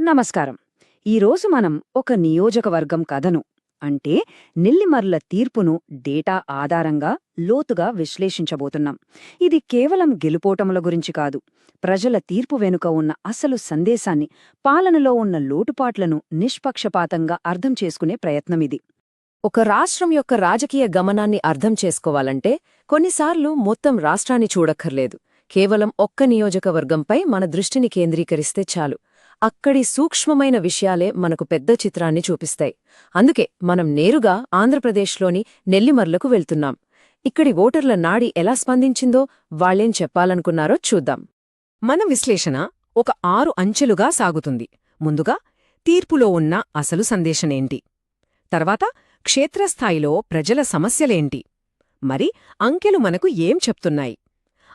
నమస్కారం. ఈరోజు మనం ఒక నియోజకవర్గం కథను అంటే నెల్లిమర్ల తీర్పును డేటా ఆధారంగా లోతుగా విశ్లేషించబోతున్నాం. ఇది కేవలం గెలుపోటముల గురించి కాదు, ప్రజల తీర్పు వెనుక ఉన్న అసలు సందేశాన్ని, పాలనలో ఉన్న లోటుపాట్లను నిష్పక్షపాతంగా అర్థం చేసుకునే ప్రయత్నమిది. ఒక రాష్ట్రం యొక్క రాజకీయ గమనాన్ని అర్థం చేసుకోవాలంటే కొన్నిసార్లు మొత్తం రాష్ట్రాన్ని చూడక్కర్లేదు. కేవలం ఒక్క నియోజకవర్గంపై మన దృష్టిని కేంద్రీకరిస్తే చాలు. అక్కడి సూక్ష్మమైన విషయాలే మనకు పెద్ద చిత్రాన్ని చూపిస్తాయి. అందుకే మనం నేరుగా ఆంధ్రప్రదేశ్లోని నెల్లిమర్లకు వెళ్తున్నాం. ఇక్కడి ఓటర్ల నాడి ఎలా స్పందించిందో, వాళ్ళేం చెప్పాలనుకున్నారో చూద్దాం. మన విశ్లేషణ ఒక 6 అంచెలుగా సాగుతుంది. ముందుగా తీర్పులో ఉన్న అసలు సందేశమేంటి, తర్వాత క్షేత్రస్థాయిలో ప్రజల సమస్యలేంటి, మరి అంకెలు మనకు ఏం చెప్తున్నాయి,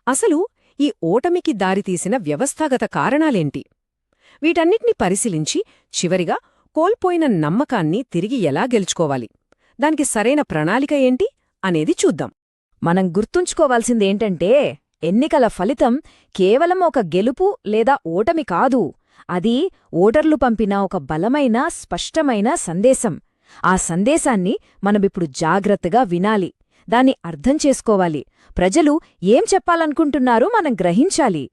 అసలు ఈ ఓటమికి దారితీసిన వ్యవస్థాగత కారణాలేంటి, వీటన్నిటిని పరిశీలించి చివరిగా కోల్పోయిన నమ్మకాన్ని తిరిగి ఎలా గెలుచుకోవాలి, దానికి సరైన ప్రణాళిక ఏంటి అనేది చూద్దాం. మనం గుర్తుంచుకోవాల్సిందేంటంటే, ఎన్నికల ఫలితం కేవలం ఒక గెలుపు లేదా ఓటమి కాదు. అది ఓటర్లు పంపిన ఒక బలమైన, స్పష్టమైన సందేశం. ఆ సందేశాన్ని మనమిప్పుడు జాగ్రత్తగా వినాలి, దాన్ని అర్థం చేసుకోవాలి. ప్రజలు ఏం చెప్పాలనుకుంటున్నారో మనం గ్రహించాలి.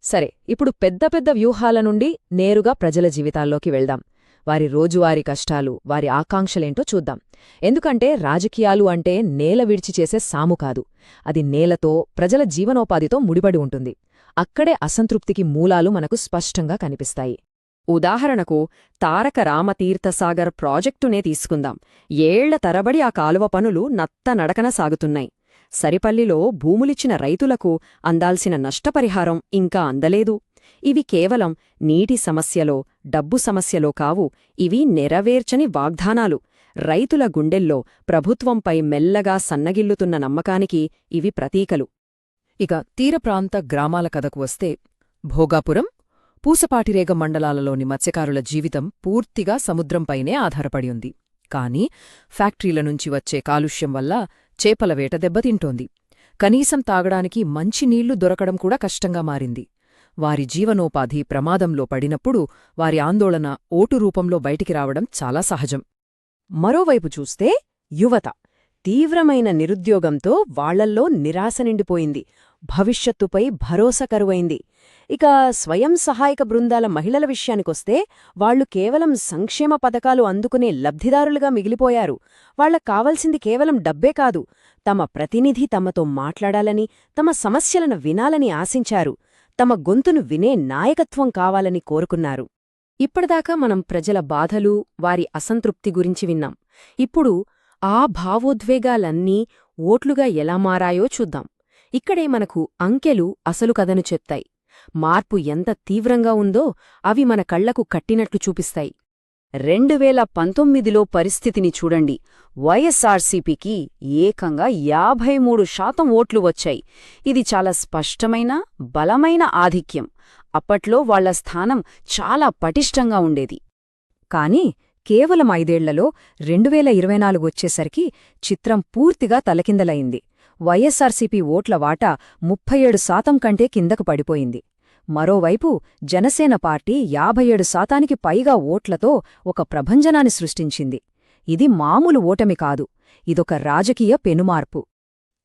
సరే, ఇప్పుడు పెద్ద పెద్ద వ్యూహాల నుండి నేరుగా ప్రజల జీవితాల్లోకి వెళ్దాం. వారి రోజువారీ కష్టాలు, వారి ఆకాంక్షలేంటో చూద్దాం. ఎందుకంటే రాజకీయాలు అంటే నేల విడిచి చేసే సాము కాదు. అది నేలతో, ప్రజల జీవనోపాధితో ముడిపడి ఉంటుంది. అక్కడే అసంతృప్తికి మూలాలు మనకు స్పష్టంగా కనిపిస్తాయి. ఉదాహరణకు తారక రామతీర్థసాగర్ ప్రాజెక్టునే తీసుకుందాం. ఏళ్ల తరబడి ఆ కాలువ పనులు నత్తనడకన సాగుతున్నాయి. సరిపల్లిలో భూములిచ్చిన రైతులకు అందాల్సిన నష్టపరిహారం ఇంకా అందలేదు. ఇవి కేవలం నీటి సమస్యలో, డబ్బు సమస్యలో కావు. ఇవి నెరవేర్చని వాగ్దానాలు. రైతుల గుండెల్లో ప్రభుత్వంపై మెల్లగా సన్నగిల్లుతున్న నమ్మకానికి ఇవి ప్రతీకలు. ఇక తీరప్రాంత గ్రామాల కథకు వస్తే, భోగాపురం, పూసపాటిరేగ మండలాలలోని మత్స్యకారుల జీవితం పూర్తిగా సముద్రంపైనే ఆధారపడి ఉంది. కాని ఫ్యాక్టరీల నుంచి వచ్చే కాలుష్యం వల్ల చేపల వేట దెబ్బతింటోంది. కనీసం తాగడానికి మంచినీళ్లు దొరకడం కూడా కష్టంగా మారింది. వారి జీవనోపాధి ప్రమాదంలో పడినప్పుడు వారి ఆందోళన ఓటు రూపంలో బయటికి రావడం చాలా సహజం. మరోవైపు చూస్తే యువత తీవ్రమైన నిరుద్యోగంతో వాళ్లల్లో నిరాశ నిండిపోయింది. భవిష్యత్తుపై భరోసా కరువైంది. ఇక స్వయం సహాయక బృందాల మహిళల విషయానికొస్తే, వాళ్లు కేవలం సంక్షేమ పథకాలు అందుకునే లబ్ధిదారులుగా మిగిలిపోయారు. వాళ్లకు కావలసింది కేవలం డబ్బే కాదు, తమ ప్రతినిధి తమతో మాట్లాడాలని, తమ సమస్యలను వినాలని ఆశించారు. తమ గొంతును వినే నాయకత్వం కావాలని కోరుకున్నారు. ఇప్పటిదాకా మనం ప్రజల బాధలు, వారి అసంతృప్తి గురించి విన్నాం. ఇప్పుడు ఆ భావోద్వేగాలన్నీ ఓట్లుగా ఎలా మారాయో చూద్దాం. ఇక్కడే మనకు అంకెలు అసలు కథను చెప్తాయి. మార్పు ఎంత తీవ్రంగా ఉందో అవి మన కళ్లకు కట్టినట్లు చూపిస్తాయి. 2019లో పరిస్థితిని చూడండి. వైఎస్ఆర్సీపీకి ఏకంగా 53% ఓట్లు వచ్చాయి. ఇది చాలా స్పష్టమైన, బలమైన ఆధిక్యం. అప్పట్లో వాళ్ల స్థానం చాలా పటిష్టంగా ఉండేది. కాని కేవలం 5 ఏళ్లలో 2024 వచ్చేసరికి చిత్రం పూర్తిగా తలకిందలయింది. వైఎస్ఆర్సీపీ ఓట్ల వాటా 37% కంటే కిందకు పడిపోయింది. మరోవైపు జనసేన పార్టీ 57%కి పైగా ఓట్లతో ఒక ప్రభంజనాన్ని సృష్టించింది. ఇది మామూలు ఓటమి కాదు, ఇదొక రాజకీయ పెనుమార్పు.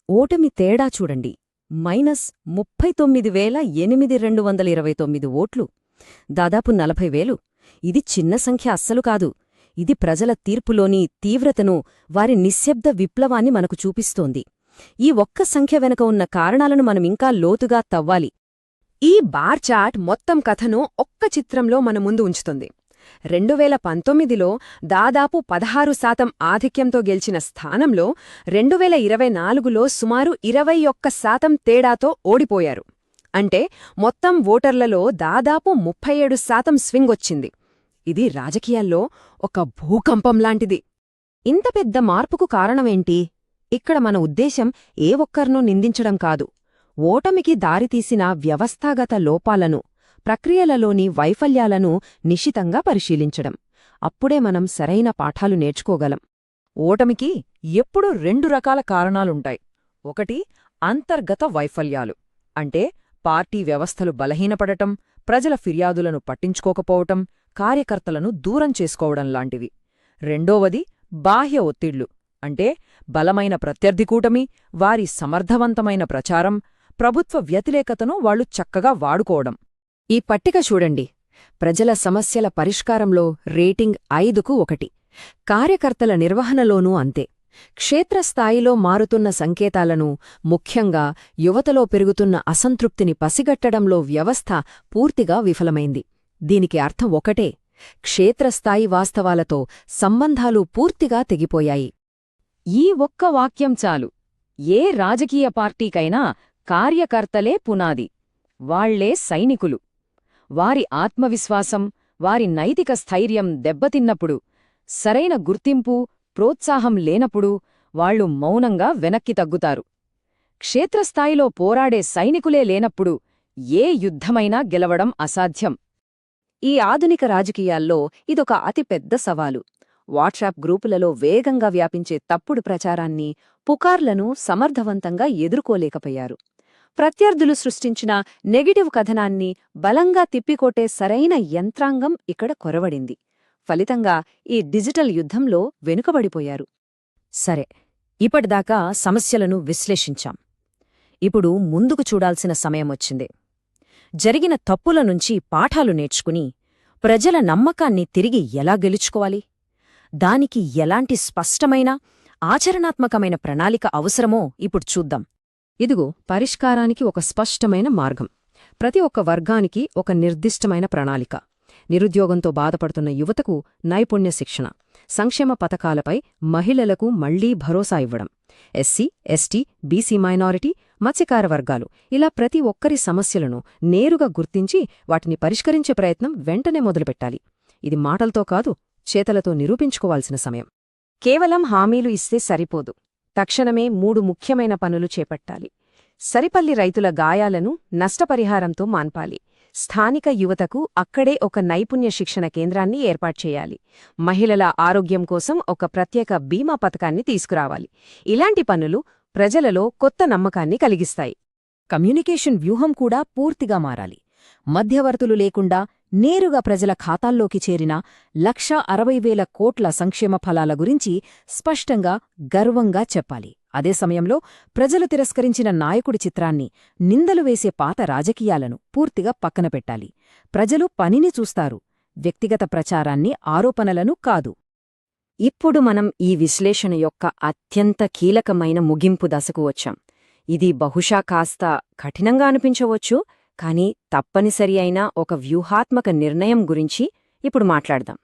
ఓటమి తేడా చూడండి, -39,8229 ఓట్లు, దాదాపు 40,000. ఇది చిన్న సంఖ్య అస్సలు కాదు. ఇది ప్రజల తీర్పులోని తీవ్రతను, వారి నిశ్శబ్ద విప్లవాన్ని మనకు చూపిస్తోంది. ఈ ఒక్క సంఖ్య వెనుక ఉన్న కారణాలను మనమింకా లోతుగా తవ్వాలి. ఈ బార్ చార్ట్ మొత్తం కథను ఒక్క చిత్రంలో మన ముందు ఉంచుతుంది. 2019లో దాదాపు 16% ఆధిక్యంతో గెలిచిన స్థానంలో 2024లో సుమారు 21% తేడాతో ఓడిపోయారు. అంటే మొత్తం ఓటర్లలో దాదాపు 37% స్వింగ్ వచ్చింది. ఇది రాజకీయాల్లో ఒక భూకంపంలాంటిది. ఇంత పెద్ద మార్పుకు కారణమేంటి? ఇక్కడ మన ఉద్దేశం ఏ ఒక్కర్నూ నిందించడం కాదు. ఓటమికి దారితీసిన వ్యవస్థాగత లోపాలను, ప్రక్రియలలోని వైఫల్యాలను నిశితంగా పరిశీలించడం. అప్పుడే మనం సరైన పాఠాలు నేర్చుకోగలం. ఓటమికి ఎప్పుడూ 2 రకాల కారణాలుంటాయి. ఒకటి అంతర్గత వైఫల్యాలు, అంటే పార్టీ వ్యవస్థలు బలహీనపడటం, ప్రజల ఫిర్యాదులను పట్టించుకోకపోవటం, కార్యకర్తలను దూరం చేసుకోవడం లాంటివి. రెండోవది బాహ్య ఒత్తిళ్లు, అంటే బలమైన ప్రత్యర్థి కూటమి, వారి సమర్థవంతమైన ప్రచారం, ప్రభుత్వ వ్యతిరేకతను వాళ్లు చక్కగా వాడుకోవడం. ఈ పట్టిక చూడండి. ప్రజల సమస్యల పరిష్కారంలో రేటింగ్ 5కు 1. కార్యకర్తల నిర్వహణలోనూ అంతే. క్షేత్రస్థాయిలో మారుతున్న సంకేతాలను, ముఖ్యంగా యువతలో పెరుగుతున్న అసంతృప్తిని పసిగట్టడంలో వ్యవస్థ పూర్తిగా విఫలమైంది. దీనికి అర్థం ఒకటే: క్షేత్రస్థాయి వాస్తవాలతో సంబంధాలు పూర్తిగా తెగిపోయాయి. ఈ ఒక్క వాక్యం చాలు. ఏ రాజకీయ పార్టీకైనా కార్యకర్తలే పునాది, వాళ్లే సైనికులు. వారి ఆత్మవిశ్వాసం, వారి నైతిక స్థైర్యం దెబ్బతిన్నప్పుడు, సరైన గుర్తింపు, ప్రోత్సాహం లేనప్పుడు వాళ్లు మౌనంగా వెనక్కి తగ్గుతారు. క్షేత్రస్థాయిలో పోరాడే సైనికులే లేనప్పుడు ఏ యుద్ధమైనా గెలవడం అసాధ్యం. ఈ ఆధునిక రాజకీయాల్లో ఇదొక అతిపెద్ద సవాలు. వాట్సాప్ గ్రూపులలో వేగంగా వ్యాపించే తప్పుడు ప్రచారాన్ని, పుకార్లను సమర్థవంతంగా ఎదుర్కోలేకపోయారు. ప్రత్యర్థులు సృష్టించిన నెగటివ్ కథనాన్ని బలంగా తిప్పికొట్టే సరైన యంత్రాంగం ఇక్కడ కొరవడింది. ఫలితంగా ఈ డిజిటల్ యుద్ధంలో వెనుకబడిపోయారు. సరే, ఇప్పటిదాకా సమస్యలను విశ్లేషించాం. ఇప్పుడు ముందుకు చూడాల్సిన సమయమొచ్చింది. జరిగిన తప్పుల నుంచి పాఠాలు నేర్చుకుని ప్రజల నమ్మకాన్ని తిరిగి ఎలా గెలుచుకోవాలి? దానికి ఎలాంటి స్పష్టమైన, ఆచరణాత్మకమైన ప్రణాళిక అవసరమో ఇప్పుడు చూద్దాం. ఇదిగో పరిష్కారానికి ఒక స్పష్టమైన మార్గం. ప్రతి ఒక్క వర్గానికి ఒక నిర్దిష్టమైన ప్రణాళిక. నిరుద్యోగంతో బాధపడుతున్న యువతకు నైపుణ్య శిక్షణ, సంక్షేమ పథకాలపై మహిళలకు మళ్లీ భరోసా ఇవ్వడం, ఎస్సీ, ఎస్టీ, బీసీ మైనారిటీ, మత్స్యకార వర్గాలు, ఇలా ప్రతి ఒక్కరి సమస్యలను నేరుగా గుర్తించి వాటిని పరిష్కరించే ప్రయత్నం వెంటనే మొదలుపెట్టాలి. ఇది మాటలతో కాదు, చేతలతో నిరూపించుకోవాల్సిన సమయం. కేవలం హామీలు ఇస్తే సరిపోదు. తక్షణమే 3 ముఖ్యమైన పనులు చేపట్టాలి. సరిపల్లి రైతుల గాయాలను నష్టపరిహారంతో మాన్పాలి. స్థానిక యువతకు అక్కడే ఒక నైపుణ్య శిక్షణ కేంద్రాన్ని ఏర్పాటుచేయాలి. మహిళల ఆరోగ్యం కోసం ఒక ప్రత్యేక బీమా పథకాన్ని తీసుకురావాలి. ఇలాంటి పనులు ప్రజలలో కొత్త నమ్మకాన్ని కలిగిస్తాయి. కమ్యూనికేషన్ వ్యూహం కూడా పూర్తిగా మారాలి. మధ్యవర్తులు లేకుండా నేరుగా ప్రజల ఖాతాల్లోకి చేరిన 1,60,000 కోట్ల సంక్షేమ ఫలాల గురించి స్పష్టంగా, గర్వంగా చెప్పాలి. అదే సమయంలో ప్రజలు తిరస్కరించిన నాయకుడి చిత్రాన్ని, నిందలు వేసే పాత రాజకీయాలను పూర్తిగా పక్కన పెట్టాలి. ప్రజలు పనిని చూస్తారు, వ్యక్తిగత ప్రచారాన్ని, ఆరోపణలను కాదు. ఇప్పుడు మనం ఈ విశ్లేషణ యొక్క అత్యంత కీలకమైన ముగింపు దశకు వచ్చాం. ఇది బహుశా కాస్త కఠినంగా అనిపించవచ్చు, కానీ తప్పనిసరి అయిన ఒక వ్యూహాత్మక నిర్ణయం గురించి ఇప్పుడు మాట్లాడదాం.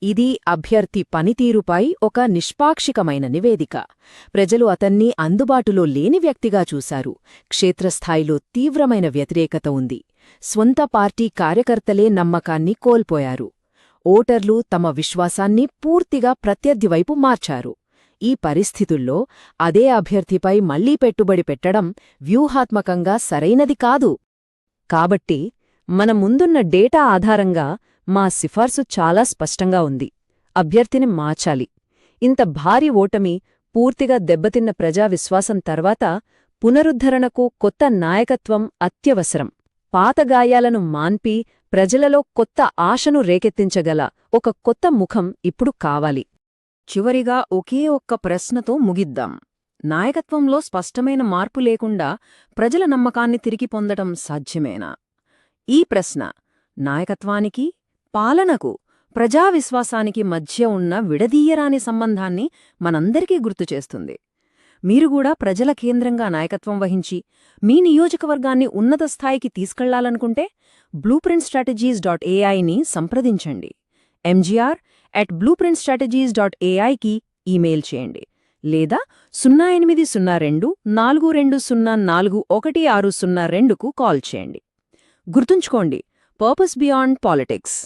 ఇది అభ్యర్థి పనితీరుపై ఒక నిష్పాక్షికమైన నివేదిక. ప్రజలు అతన్ని అందుబాటులో లేని వ్యక్తిగా చూశారు. క్షేత్రస్థాయిలో తీవ్రమైన వ్యతిరేకత ఉంది. స్వంత పార్టీ కార్యకర్తలే నమ్మకాన్ని కోల్పోయారు. ఓటర్లు తమ విశ్వాసాన్ని పూర్తిగా ప్రత్యర్థి వైపు మార్చారు. ఈ పరిస్థితుల్లో అదే అభ్యర్థిపై మళ్లీ పెట్టుబడి పెట్టడం వ్యూహాత్మకంగా సరైనది కాదు. కాబట్టి మన ముందున్న డేటా ఆధారంగా మా సిఫార్సు చాలా స్పష్టంగా ఉంది. అభ్యర్థిని మార్చాలి. ఇంత భారీ ఓటమి, పూర్తిగా దెబ్బతిన్న ప్రజా విశ్వాసం తర్వాత పునరుద్ధరణకు కొత్త నాయకత్వం అత్యవసరం. పాత గాయాలను మాన్పి ప్రజలలో కొత్త ఆశను రేకెత్తించగల ఒక కొత్త ముఖం ఇప్పుడు కావాలి. చివరిగా ఒకే ఒక్క ప్రశ్నతో ముగిద్దాం. నాయకత్వంలో స్పష్టమైన మార్పు లేకుండా ప్రజల నమ్మకాన్ని తిరిగి పొందడం సాధ్యమేనా? ఈ ప్రశ్న నాయకత్వానికి, పాలనకు, ప్రజావిశ్వాసానికి మధ్య ఉన్న విడదీయరాని సంబంధాన్ని మనందరికీ గుర్తుచేస్తుంది. మీరుగూడా ప్రజల కేంద్రంగా నాయకత్వం వహించి మీ నియోజకవర్గాన్ని ఉన్నత స్థాయికి తీసుకెళ్లాలనుకుంటే blueprintstrategies.ai ని సంప్రదించండి. mgr@blueprintstrategies.ai కి ఈమెయిల్ చేయండి. లేదా 0802-420-4162కు కాల్ చేయండి. గుర్తుంచుకోండి, పర్పస్ బియాండ్ పాలిటిక్స్.